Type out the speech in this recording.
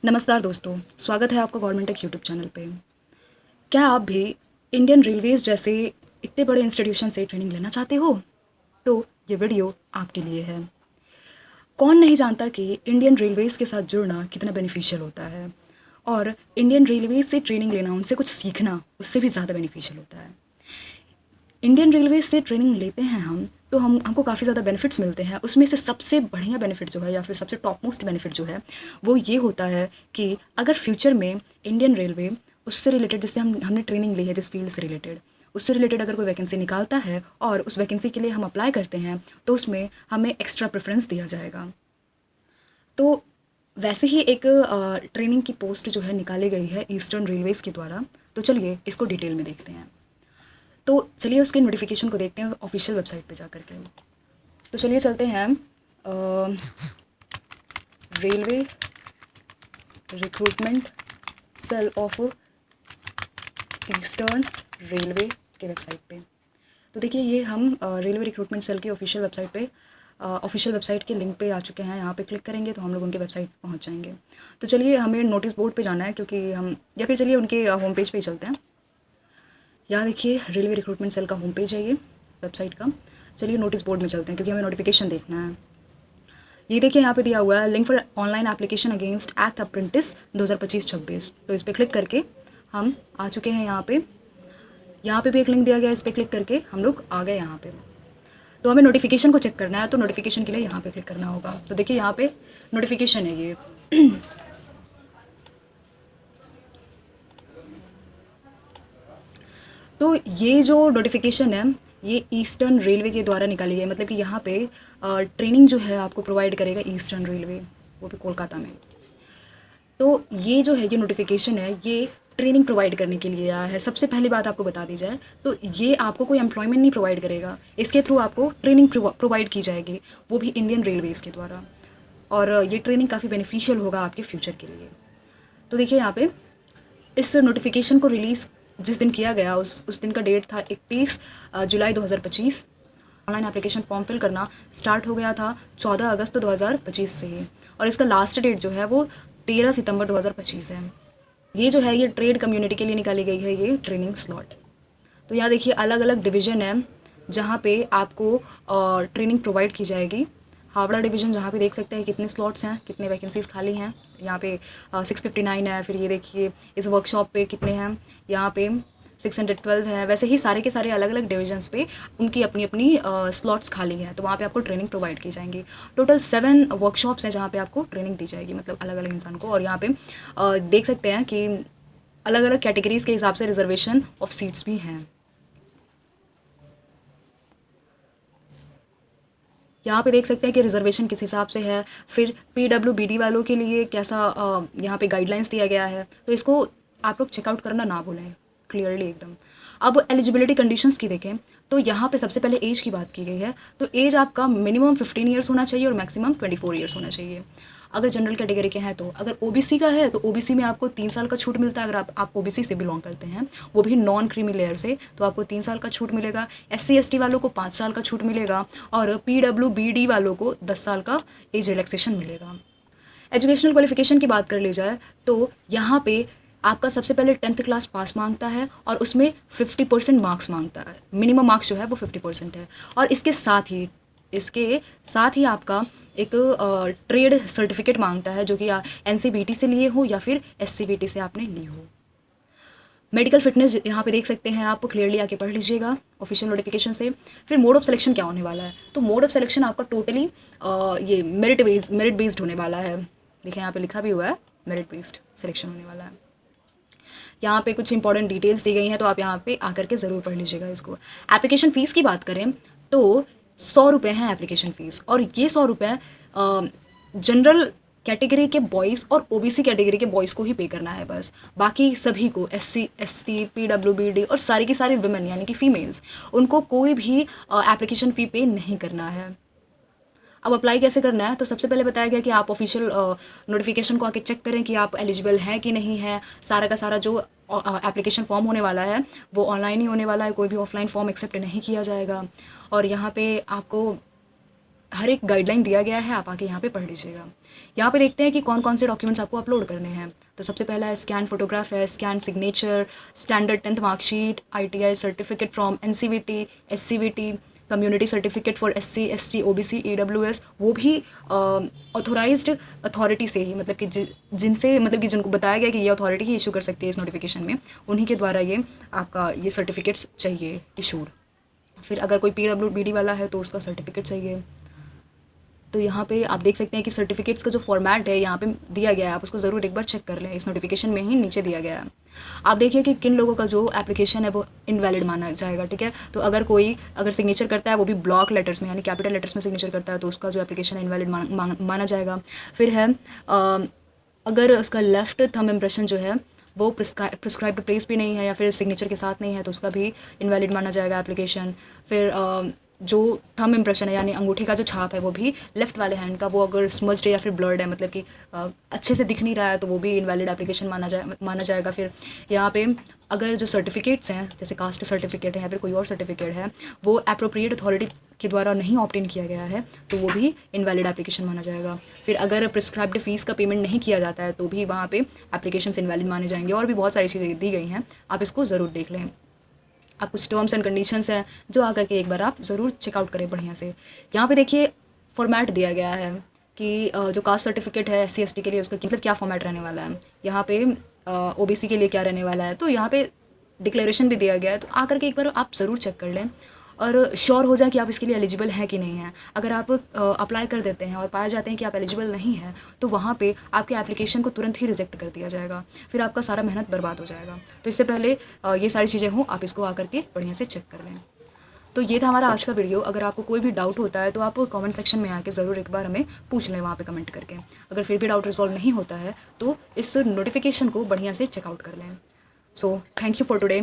नमस्कार दोस्तों, स्वागत है आपका गवर्नमेंट टेक यूट्यूब चैनल पे। क्या आप भी इंडियन रेलवेज़ जैसे इतने बड़े इंस्टीट्यूशन से ट्रेनिंग लेना चाहते हो? तो ये वीडियो आपके लिए है। कौन नहीं जानता कि इंडियन रेलवेज़ के साथ जुड़ना कितना बेनिफिशियल होता है और इंडियन रेलवेज़ से ट्रेनिंग लेना, उनसे कुछ सीखना, उससे भी ज़्यादा बेनिफिशियल होता है। इंडियन रेलवेज़ से ट्रेनिंग लेते हैं हम, तो हमको काफ़ी ज़्यादा बेनिफिट्स मिलते हैं। उसमें से सबसे बढ़िया बेनिफिट जो है या फिर सबसे टॉप मोस्ट बेनिफिट जो है, वो ये होता है कि अगर फ्यूचर में इंडियन रेलवे उससे रिलेटेड, जिससे हमने ट्रेनिंग ली है जिस फील्ड से रिलेटेड, उससे रिलेटेड अगर कोई वैकेंसी निकालता है और उस वैकेंसी के लिए हम अप्लाई करते हैं, तो उसमें हमें एक्स्ट्रा प्रेफ़रेंस दिया जाएगा। तो वैसे ही एक ट्रेनिंग की पोस्ट जो है निकाली गई है ईस्टर्न रेलवेज़ के द्वारा। तो चलिए इसको डिटेल में देखते हैं। तो चलिए उसके नोटिफिकेशन को देखते हैं ऑफिशियल वेबसाइट पे जा कर के। तो चलिए चलते हैं railway recruitment cell of Eastern Railway के वेबसाइट पे। तो देखिए ये हम रेलवे रिक्रूटमेंट सेल की ऑफिशियल वेबसाइट पे, ऑफिशियल वेबसाइट के लिंक पे आ चुके हैं। यहाँ पे क्लिक करेंगे तो हम लोग उनके वेबसाइट पहुँच जाएंगे। तो चलिए हमें नोटिस बोर्ड पे जाना है, क्योंकि हम, या फिर चलिए उनके होम पेज पे ही चलते हैं। यहाँ देखिए रेलवे रिक्रूटमेंट सेल का होम पेज है ये वेबसाइट का। चलिए नोटिस बोर्ड में चलते हैं, क्योंकि हमें नोटिफिकेशन देखना है। ये देखिए यहाँ पे दिया हुआ है link for online application against act apprentice 2025-26। तो इस पर क्लिक करके हम आ चुके हैं यहाँ पे। यहाँ पे भी एक लिंक दिया गया है, इस पर क्लिक करके हम लोग आ गए यहाँ पे। तो हमें नोटिफिकेशन को चेक करना है, तो नोटिफिकेशन के लिए यहाँ पे क्लिक करना होगा। तो देखिए यहाँ पे नोटिफिकेशन है ये। तो ये जो नोटिफिकेशन है, ये ईस्टर्न रेलवे के द्वारा निकाली गई है। मतलब कि यहाँ पे ट्रेनिंग जो है आपको प्रोवाइड करेगा ईस्टर्न रेलवे, वो भी कोलकाता में। तो ये जो है, ये नोटिफिकेशन है, ये ट्रेनिंग प्रोवाइड करने के लिए आया है। सबसे पहली बात आपको बता दी जाए तो ये आपको कोई एम्प्लॉयमेंट नहीं प्रोवाइड करेगा, इसके थ्रू आपको ट्रेनिंग प्रोवाइड की जाएगी, वो भी इंडियन रेलवेज़ के द्वारा। और ये ट्रेनिंग काफ़ी बेनिफिशियल होगा आपके फ्यूचर के लिए। तो देखिए यहाँ पे इस नोटिफिकेशन को रिलीज़ जिस दिन किया गया, उस दिन का डेट था 31 जुलाई 2025। ऑनलाइन एप्लीकेशन फॉर्म फिल करना स्टार्ट हो गया था 14 अगस्त 2025 से ही, और इसका लास्ट डेट जो है वो 13 सितंबर 2025 है। ये जो है ये ट्रेड कम्युनिटी के लिए निकाली गई है ये ट्रेनिंग स्लॉट। तो यहाँ देखिए अलग अलग डिवीज़न है जहाँ पे आपको ट्रेनिंग प्रोवाइड की जाएगी। हावड़ा डिवीज़न, जहाँ पे देख सकते हैं कितने स्लॉट्स हैं, कितने वैकेंसीज़ खाली हैं। यहाँ पे 659 है। फिर ये देखिए इस वर्कशॉप पे कितने हैं, यहाँ पे 612 है। वैसे ही सारे के सारे अलग अलग डिविजन्स पे उनकी अपनी अपनी स्लॉट्स खाली हैं, तो वहाँ पे आपको ट्रेनिंग प्रोवाइड की जाएंगी। टोटल 7 वर्कशॉप्स हैं जहाँ पे आपको ट्रेनिंग दी जाएगी, मतलब अलग अलग इंसान को। और यहाँ पे देख सकते हैं कि अलग अलग कैटेगरीज़ के हिसाब से रिजर्वेशन ऑफ सीट्स भी हैं। यहाँ पे देख सकते हैं कि रिजर्वेशन किस हिसाब से है। फिर पीडब्ल्यूबीडी वालों के लिए कैसा यहाँ पे गाइडलाइंस दिया गया है, तो इसको आप लोग चेकआउट करना ना भूलें क्लियरली एकदम। अब एलिजिबिलिटी कंडीशंस की देखें तो यहाँ पे सबसे पहले एज की बात की गई है। तो एज आपका मिनिमम 15 ईयर्स होना चाहिए और मैक्सिमम 24 ईयर्स होना चाहिए। अगर जनरल कैटेगरी के हैं तो, अगर ओबीसी का है तो ओबीसी में आपको 3 साल का छूट मिलता है। अगर आप ओबीसी से बिलोंग करते हैं, वो भी नॉन क्रीमी लेयर से, तो आपको 3 साल का छूट मिलेगा। एससी एसटी वालों को 5 साल का छूट मिलेगा और पीडब्ल्यूबीडी वालों को 10 साल का एज रिलैक्सेशन मिलेगा। एजुकेशनल क्वालिफिकेशन की बात कर ली जाए तो यहाँ पे आपका सबसे पहले 10th क्लास पास मांगता है और उसमें 50% मार्क्स मांगता है। मिनिमम मार्क्स जो है वो 50% है। और इसके साथ ही आपका एक ट्रेड सर्टिफिकेट मांगता है, जो कि एनसीबीटी से लिए हो या फिर एससीबीटी से आपने ली हो। मेडिकल फिटनेस यहाँ पे देख सकते हैं आप, क्लियरली आके पढ़ लीजिएगा ऑफिशियल नोटिफिकेशन से। फिर मोड ऑफ सिलेक्शन क्या होने वाला है, तो मोड ऑफ सिलेक्शन आपका टोटली ये मेरिट बेस्ड होने वाला है। देखिए यहाँ पे लिखा भी हुआ है मेरिट बेस्ड सिलेक्शन होने वाला है। यहाँ पे कुछ इंपॉर्टेंट डिटेल्स दी गई हैं, तो आप यहाँ पे आकर के ज़रूर पढ़ लीजिएगा इसको। एप्लीकेशन फ़ीस की बात करें तो 100 रुपये हैं एप्लीकेशन फ़ीस, और ये 100 रुपये जनरल कैटेगरी के बॉयज़ और ओबीसी कैटेगरी के बॉयज़ को ही पे करना है बस। बाकी सभी को एससी एसटी पीडब्ल्यूबीडी और सारी की सारी वुमेन यानी कि फ़ीमेल्स, उनको कोई भी एप्लीकेशन फ़ी पे नहीं करना है। अब अप्लाई कैसे करना है, तो सबसे पहले बताया गया कि आप ऑफिशियल नोटिफिकेशन को आके चेक करें कि आप एलिजिबल हैं कि नहीं है। सारा का सारा जो एप्लीकेशन फॉर्म होने वाला है वो ऑनलाइन ही होने वाला है, कोई भी ऑफलाइन फॉर्म एक्सेप्ट नहीं किया जाएगा। और यहाँ पे आपको हर एक गाइडलाइन दिया गया है, आप आके यहाँ पे पढ़ लीजिएगा। यहाँ पे देखते हैं कि कौन कौन से डॉक्यूमेंट्स आपको अपलोड करने हैं। तो सबसे पहला है स्कैन फोटोग्राफ है, scan signature, standard 10th marksheet, ITI certificate from NCVT, SCVT, community certificate for SC ST OBC EWS, वो भी ऑथोराइज्ड अथॉरिटी से ही, मतलब कि जिनसे मतलब कि जिनको बताया गया कि ये अथॉरिटी ही इशू कर सकती है इस नोटिफिकेशन में, उन्हीं के द्वारा ये आपका ये सर्टिफिकेट्स चाहिए इशूड। फिर अगर कोई PWBD वाला है तो उसका सर्टिफिकेट चाहिए। तो यहाँ पे आप देख सकते हैं कि सर्टिफिकेट्स का जो फॉर्मेट है यहाँ पे दिया गया है, आप उसको ज़रूर एक बार चेक कर लें, इस नोटिफिकेशन में ही नीचे दिया गया है। आप देखिए कि किन लोगों का जो एप्लीकेशन है वो इनवैलिड माना जाएगा, ठीक है। तो अगर सिग्नेचर करता है वो भी ब्लॉक लेटर्स में यानी कैपिटल लेटर्स में सिग्नेचर करता है तो उसका जो एप्लीकेशन है इनवैलिड माना जाएगा। फिर है अगर उसका लेफ्ट थंब इम्प्रेशन जो है वो प्रिस्क्राइब्ड प्लेस भी नहीं है या फिर सिग्नेचर के साथ नहीं है तो उसका भी इनवैलिड माना जाएगा एप्लीकेशन। फिर जो थंब इम्प्रेशन है यानी अंगूठे का जो छाप है वो भी लेफ़्ट वाले हैंड का, वो अगर स्मज्ड है या फिर ब्लर्ड है, मतलब कि अच्छे से दिख नहीं रहा है, तो वो भी इनवैलिड एप्लीकेशन माना जाएगा। फिर यहाँ पे अगर जो सर्टिफिकेट्स हैं जैसे कास्ट सर्टिफिकेट है या फिर कोई और सर्टिफिकेट है वो अप्रोप्रिएट अथॉरिटी के द्वारा नहीं ऑप्टेन किया गया है तो वो भी इनवैलिड एप्लीकेशन माना जाएगा। फिर अगर प्रिस्क्राइब्ड फ़ीस का पेमेंट नहीं किया जाता है तो भी वहाँ पे एप्लीकेशंस इनवैलिड माने जाएंगे। और भी बहुत सारी चीज़ें दी गई हैं, आप इसको ज़रूर देख लें। आप कुछ टर्म्स एंड कंडीशंस हैं जो आकर के एक बार आप ज़रूर चेकआउट करें बढ़िया से। यहाँ पे देखिए फॉर्मेट दिया गया है कि जो कास्ट सर्टिफिकेट है SC ST के लिए उसका मतलब क्या फॉर्मेट रहने वाला है, यहाँ पे OBC के लिए क्या रहने वाला है, तो यहाँ पे डिक्लेरेशन भी दिया गया है। तो आकर के एक बार आप ज़रूर चेक कर लें और श्योर हो जाए कि आप इसके लिए एलिजिबल हैं कि नहीं हैं। अगर आप अप्लाई कर देते हैं और पाया जाते हैं कि आप एलिजिबल नहीं हैं तो वहाँ पे आपके एप्लीकेशन को तुरंत ही रिजेक्ट कर दिया जाएगा, फिर आपका सारा मेहनत बर्बाद हो जाएगा। तो इससे पहले ये सारी चीज़ें हों, आप इसको आकर के बढ़िया से चेक कर लें। तो ये था हमारा आज का वीडियो। अगर आपको कोई भी डाउट होता है तो आप कमेंट सेक्शन में आके ज़रूर एक बार हमें पूछ लें वहाँ पे कमेंट करके। अगर फिर भी डाउट रिजॉल्व नहीं होता है तो इस नोटिफिकेशन को बढ़िया से चेकआउट कर लें। So thank you for today.